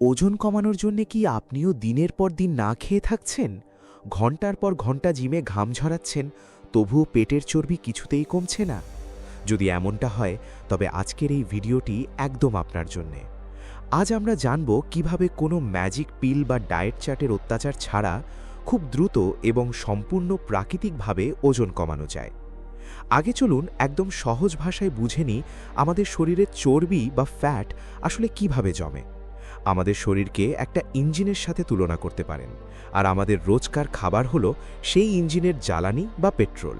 ওজন কমানোর জন্য কি আপনিও দিনের পর দিন না খেয়ে থাকছেন? ঘন্টার পর ঘন্টা জিমে ঘাম ঝরাচ্ছেন, তবুও পেটের চর্বি কিছুতেই কমছে না? যদি এমনটা হয়, তবে আজকের এই ভিডিওটি একদম আপনার জন্যে। আজ আমরা জানব কিভাবে কোনো ম্যাজিক পিল বা ডায়েট চার্টের অত্যাচার ছাড়া খুব দ্রুত এবং সম্পূর্ণ প্রাকৃতিকভাবে ওজন কমানো যায়। আগে চলুন একদম সহজ ভাষায় বুঝে নিই আমাদের শরীরের চর্বি বা ফ্যাট আসলে কিভাবে জমে। আমাদের শরীরকে একটা ইঞ্জিনের সাথে তুলনা করতে পারেন, আর আমাদের রোজকার খাবার হলো সেই ইঞ্জিনের জ্বালানি বা পেট্রোল।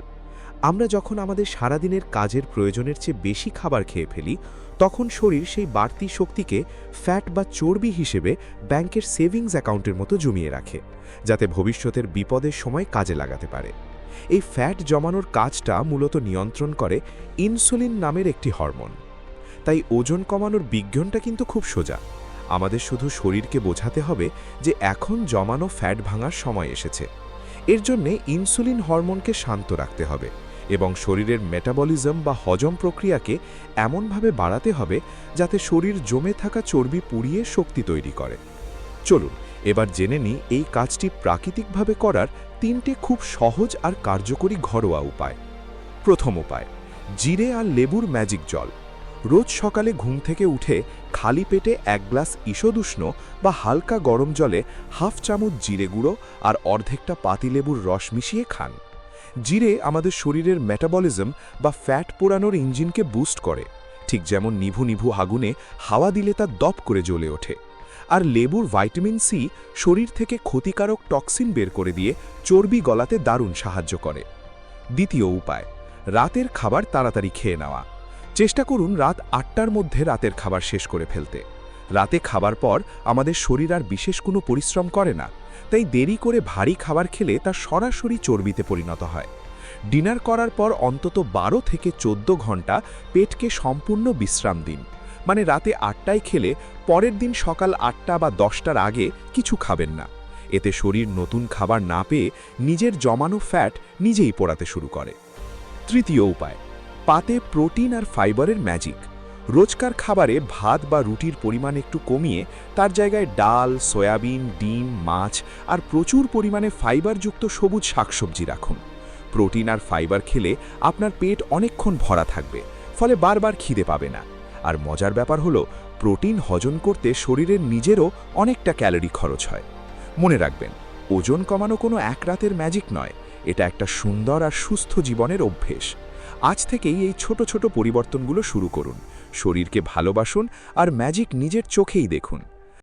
আমরা যখন আমাদের সারাদিনের কাজের প্রয়োজনের চেয়ে বেশি খাবার খেয়ে ফেলি, তখন শরীর সেই বাড়তি শক্তিকে ফ্যাট বা চর্বি হিসেবে ব্যাংকের সেভিংস অ্যাকাউন্টের মতো জমিয়ে রাখে, যাতে ভবিষ্যতের বিপদের সময় কাজে লাগাতে পারে। এই ফ্যাট জমানোর কাজটা মূলত নিয়ন্ত্রণ করে ইনসুলিন নামের একটি হরমোন। তাই ওজন কমানোর বিজ্ঞানটা কিন্তু খুব সোজা। আমাদের শুধু শরীরকে বোঝাতে হবে যে এখন জমানো ফ্যাট ভাঙার সময় এসেছে। এর জন্যে ইনসুলিন হরমোনকে শান্ত রাখতে হবে এবং শরীরের মেটাবলিজম বা হজম প্রক্রিয়াকে এমনভাবে বাড়াতে হবে যাতে শরীর জমে থাকা চর্বি পুড়িয়ে শক্তি তৈরি করে। চলুন এবার জেনে নিই এই কাজটি প্রাকৃতিকভাবে করার তিনটে খুব সহজ আর কার্যকরী ঘরোয়া উপায়। প্রথম উপায়, জিরে আর লেবুর ম্যাজিক জল। রোজ সকালে ঘুম থেকে উঠে খালি পেটে 1 গ্লাস ঈষদুষ্ণ বা হালকা গরম জলে হাফ চামচ জিরে গুঁড়ো আর অর্ধেকটা পাতিলেবুর রস মিশিয়ে খান। জিরে আমাদের শরীরের মেটাবলিজম বা ফ্যাট পোড়ানোর ইঞ্জিনকে বুস্ট করে, ঠিক যেমন নিভু নিভু আগুনে হাওয়া দিলে তা দপ করে জ্বলে ওঠে। আর লেবুর ভাইটামিন সি শরীর থেকে ক্ষতিকারক টক্সিন বের করে দিয়ে চর্বি গলাতে দারুণ সাহায্য করে। দ্বিতীয় উপায়, রাতের খাবার তাড়াতাড়ি খেয়ে নেওয়া। চেষ্টা করুন রাত 8টার মধ্যে রাতের খাবার শেষ করে ফেলতে। রাতে খাবার পর আমাদের শরীর আর বিশেষ কোনো পরিশ্রম করে না, তাই দেরি করে ভারী খাবার খেলে তা সরাসরি চর্বিতে পরিণত হয়। ডিনার করার পর অন্তত 12 থেকে 14 ঘন্টা পেটকে সম্পূর্ণ বিশ্রাম দিন। মানে রাতে 8টায় খেলে পরের দিন সকাল 8টা বা 10টার আগে কিছু খাবেন না। এতে শরীর নতুন খাবার না পেয়ে নিজের জমানো ফ্যাট নিজেই পোড়াতে শুরু করে। তৃতীয় উপায়, পাতে প্রোটিন আর ফাইবারের ম্যাজিক। রোজকার খাবারে ভাত বা রুটির পরিমাণ একটু কমিয়ে তার জায়গায় ডাল, সয়াবিন, ডিম, মাছ আর প্রচুর পরিমাণে ফাইবারযুক্ত সবুজ শাকসবজি রাখুন। প্রোটিন আর ফাইবার খেলে আপনার পেট অনেকক্ষণ ভরা থাকবে, ফলে বারবার খিদে পাবে না। আর মজার ব্যাপার হলো, প্রোটিন হজম করতে শরীরের নিজেরও অনেকটা ক্যালোরি খরচ হয়। মনে রাখবেন, ওজন কমানো কোনো এক রাতের ম্যাজিক নয়, এটা একটা সুন্দর আর সুস্থ জীবনের অভ্যেস। আজ থেকেই এই ছোট ছোট পরিবর্তনগুলো শুরু করুন, শরীরকে ভালোবাসুন আর ম্যাজিক নিজের চোখেই দেখুন।